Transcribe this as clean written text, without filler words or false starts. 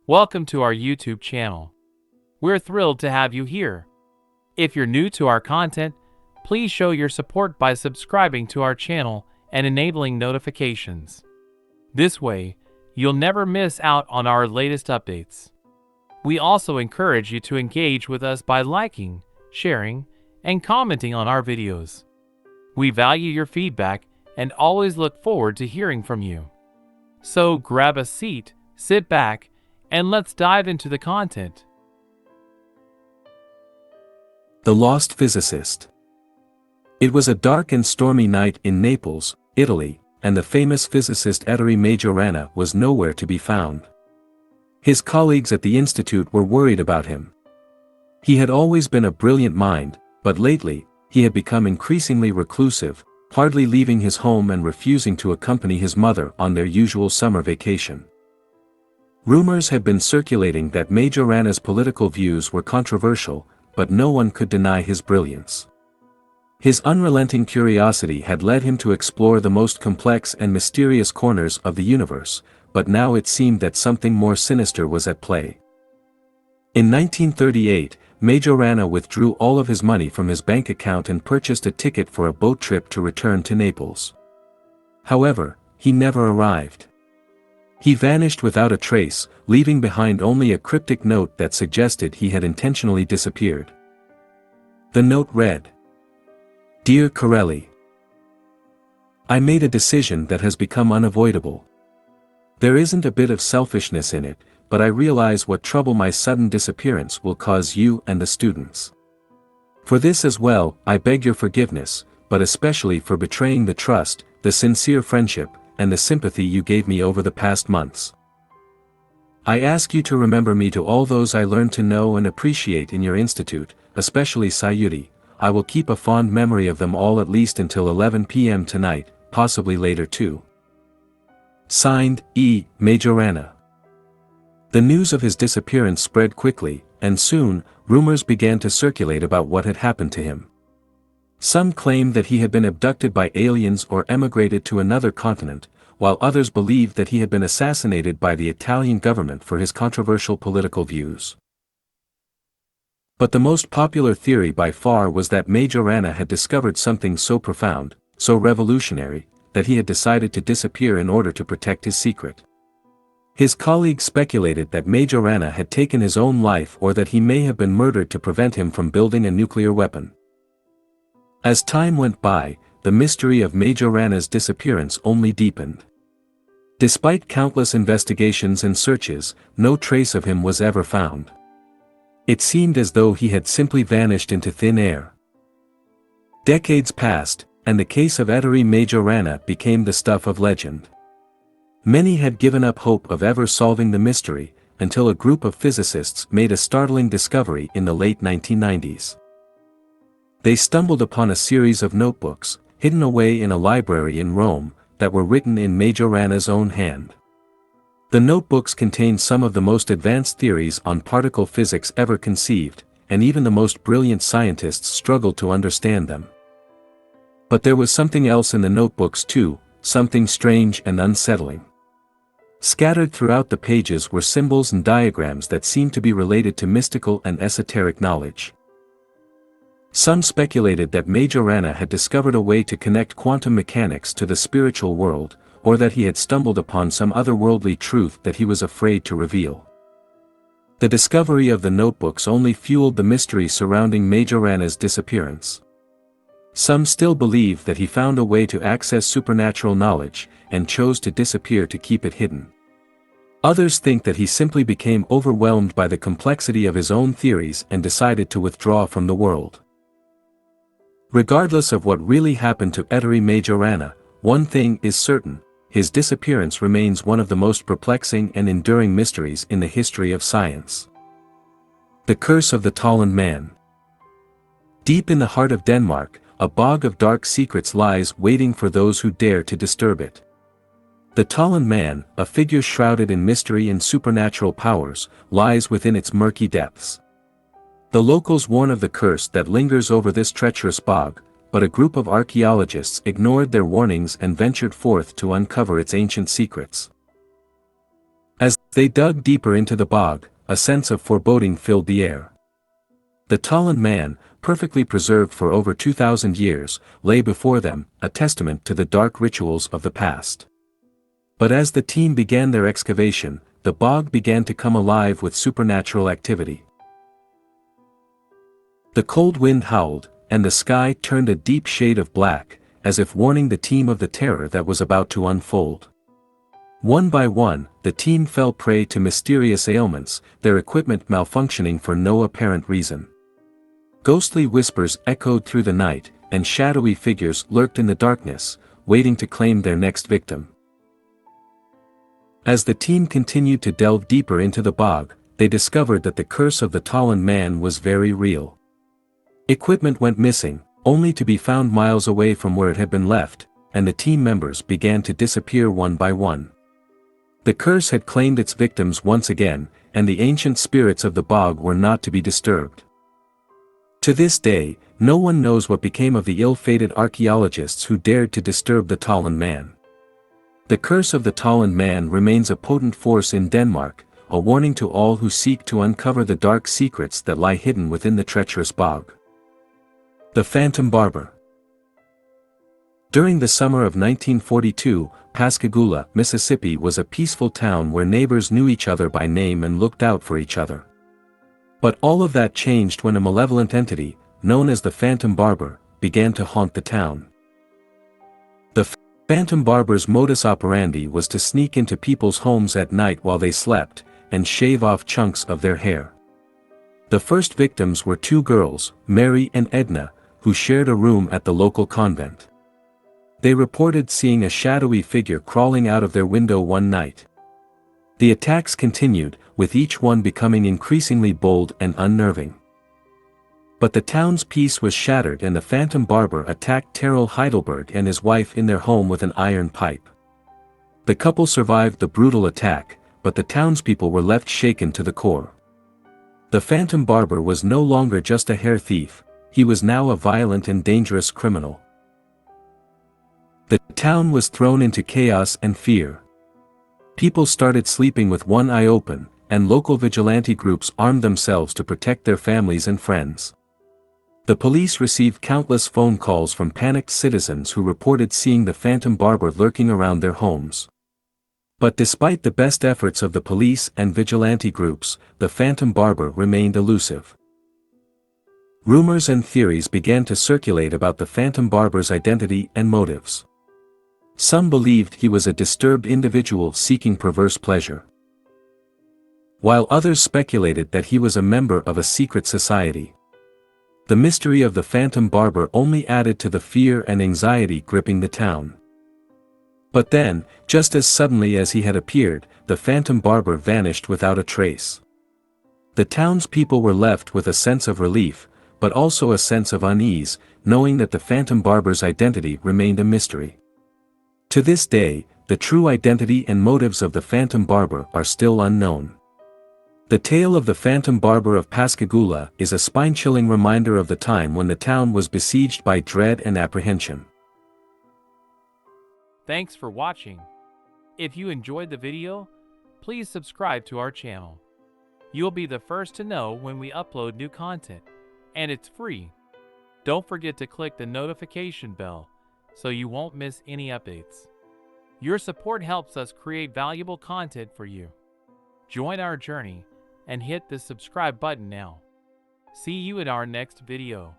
Welcome to our YouTube channel. We're thrilled to have you here. If you're new to our content, please show your support by subscribing to our channel and enabling notifications. This way, you'll never miss out on our latest updates. We also encourage you to engage with us by liking, sharing, and commenting on our videos. We value your feedback and always look forward to hearing from you. So grab a seat, sit back, and let's dive into the content. The Lost Physicist. It was a dark and stormy night in Naples, Italy, and the famous physicist Ettore Majorana was nowhere to be found. His colleagues at the institute were worried about him. He had always been a brilliant mind, but lately, he had become increasingly reclusive, hardly leaving his home and refusing to accompany his mother on their usual summer vacation. Rumors had been circulating that Majorana's political views were controversial, but no one could deny his brilliance. His unrelenting curiosity had led him to explore the most complex and mysterious corners of the universe, but now it seemed that something more sinister was at play. In 1938, Majorana withdrew all of his money from his bank account and purchased a ticket for a boat trip to return to Naples. However, he never arrived. He vanished without a trace, leaving behind only a cryptic note that suggested he had intentionally disappeared. The note read, "Dear Corelli, I made a decision that has become unavoidable. There isn't a bit of selfishness in it, but I realize what trouble my sudden disappearance will cause you and the students. For this as well, I beg your forgiveness, but especially for betraying the trust, the sincere friendship, and the sympathy you gave me over the past months. I ask you to remember me to all those I learned to know and appreciate in your institute, especially Sayuri. I will keep a fond memory of them all at least until 11 p.m. tonight, possibly later too. Signed, E. Majorana." The news of his disappearance spread quickly, and soon, rumors began to circulate about what had happened to him. Some claimed that he had been abducted by aliens or emigrated to another continent, while others believed that he had been assassinated by the Italian government for his controversial political views. But the most popular theory by far was that Majorana had discovered something so profound, so revolutionary, that he had decided to disappear in order to protect his secret. His colleagues speculated that Majorana had taken his own life or that he may have been murdered to prevent him from building a nuclear weapon. As time went by, the mystery of Majorana's disappearance only deepened. Despite countless investigations and searches, no trace of him was ever found. It seemed as though he had simply vanished into thin air. Decades passed, and the case of Ettore Majorana became the stuff of legend. Many had given up hope of ever solving the mystery, until a group of physicists made a startling discovery in the late 1990s. They stumbled upon a series of notebooks, hidden away in a library in Rome, that were written in Majorana's own hand. The notebooks contained some of the most advanced theories on particle physics ever conceived, and even the most brilliant scientists struggled to understand them. But there was something else in the notebooks too, something strange and unsettling. Scattered throughout the pages were symbols and diagrams that seemed to be related to mystical and esoteric knowledge. Some speculated that Majorana had discovered a way to connect quantum mechanics to the spiritual world, or that he had stumbled upon some otherworldly truth that he was afraid to reveal. The discovery of the notebooks only fueled the mystery surrounding Majorana's disappearance. Some still believe that he found a way to access supernatural knowledge, and chose to disappear to keep it hidden. Others think that he simply became overwhelmed by the complexity of his own theories and decided to withdraw from the world. Regardless of what really happened to Ettore Majorana, one thing is certain: his disappearance remains one of the most perplexing and enduring mysteries in the history of science. The Curse of the Tallinn Man. Deep in the heart of Denmark, a bog of dark secrets lies waiting for those who dare to disturb it. The Tallinn Man, a figure shrouded in mystery and supernatural powers, lies within its murky depths. The locals warn of the curse that lingers over this treacherous bog, but a group of archaeologists ignored their warnings and ventured forth to uncover its ancient secrets. As they dug deeper into the bog, a sense of foreboding filled the air. The Talon man, perfectly preserved for over 2,000 years, lay before them, a testament to the dark rituals of the past. But as the team began their excavation, the bog began to come alive with supernatural activity. The cold wind howled, and the sky turned a deep shade of black, as if warning the team of the terror that was about to unfold. One by one, the team fell prey to mysterious ailments, their equipment malfunctioning for no apparent reason. Ghostly whispers echoed through the night, and shadowy figures lurked in the darkness, waiting to claim their next victim. As the team continued to delve deeper into the bog, they discovered that the curse of the Talon man was very real. Equipment went missing, only to be found miles away from where it had been left, and the team members began to disappear one by one. The curse had claimed its victims once again, and the ancient spirits of the bog were not to be disturbed. To this day, no one knows what became of the ill-fated archaeologists who dared to disturb the Talon man. The curse of the Talon man remains a potent force in Denmark, a warning to all who seek to uncover the dark secrets that lie hidden within the treacherous bog. The Phantom Barber. During the summer of 1942, Pascagoula, Mississippi was a peaceful town where neighbors knew each other by name and looked out for each other. But all of that changed when a malevolent entity, known as the Phantom Barber, began to haunt the town. The Phantom Barber's modus operandi was to sneak into people's homes at night while they slept, and shave off chunks of their hair. The first victims were two girls, Mary and Edna, who shared a room at the local convent. They reported seeing a shadowy figure crawling out of their window one night. The attacks continued, with each one becoming increasingly bold and unnerving. But the town's peace was shattered and the Phantom Barber attacked Terrell Heidelberg and his wife in their home with an iron pipe. The couple survived the brutal attack, but the townspeople were left shaken to the core. The Phantom Barber was no longer just a hair thief, he was now a violent and dangerous criminal. The town was thrown into chaos and fear. People started sleeping with one eye open, and local vigilante groups armed themselves to protect their families and friends. The police received countless phone calls from panicked citizens who reported seeing the Phantom Barber lurking around their homes. But despite the best efforts of the police and vigilante groups, the Phantom Barber remained elusive. Rumors and theories began to circulate about the Phantom Barber's identity and motives. Some believed he was a disturbed individual seeking perverse pleasure, while others speculated that he was a member of a secret society. The mystery of the Phantom Barber only added to the fear and anxiety gripping the town. But then, just as suddenly as he had appeared, the Phantom Barber vanished without a trace. The townspeople were left with a sense of relief, but also a sense of unease, knowing that the Phantom Barber's identity remained a mystery. To this day, the true identity and motives of the Phantom Barber are still unknown. The tale of the Phantom Barber of Pascagoula is a spine-chilling reminder of the time when the town was besieged by dread and apprehension. Thanks for watching. If you enjoyed the video, please subscribe to our channel. You'll be the first to know when we upload new content, and it's free. Don't forget to click the notification bell so you won't miss any updates. Your support helps us create valuable content for you. Join our journey and hit the subscribe button now. See you in our next video.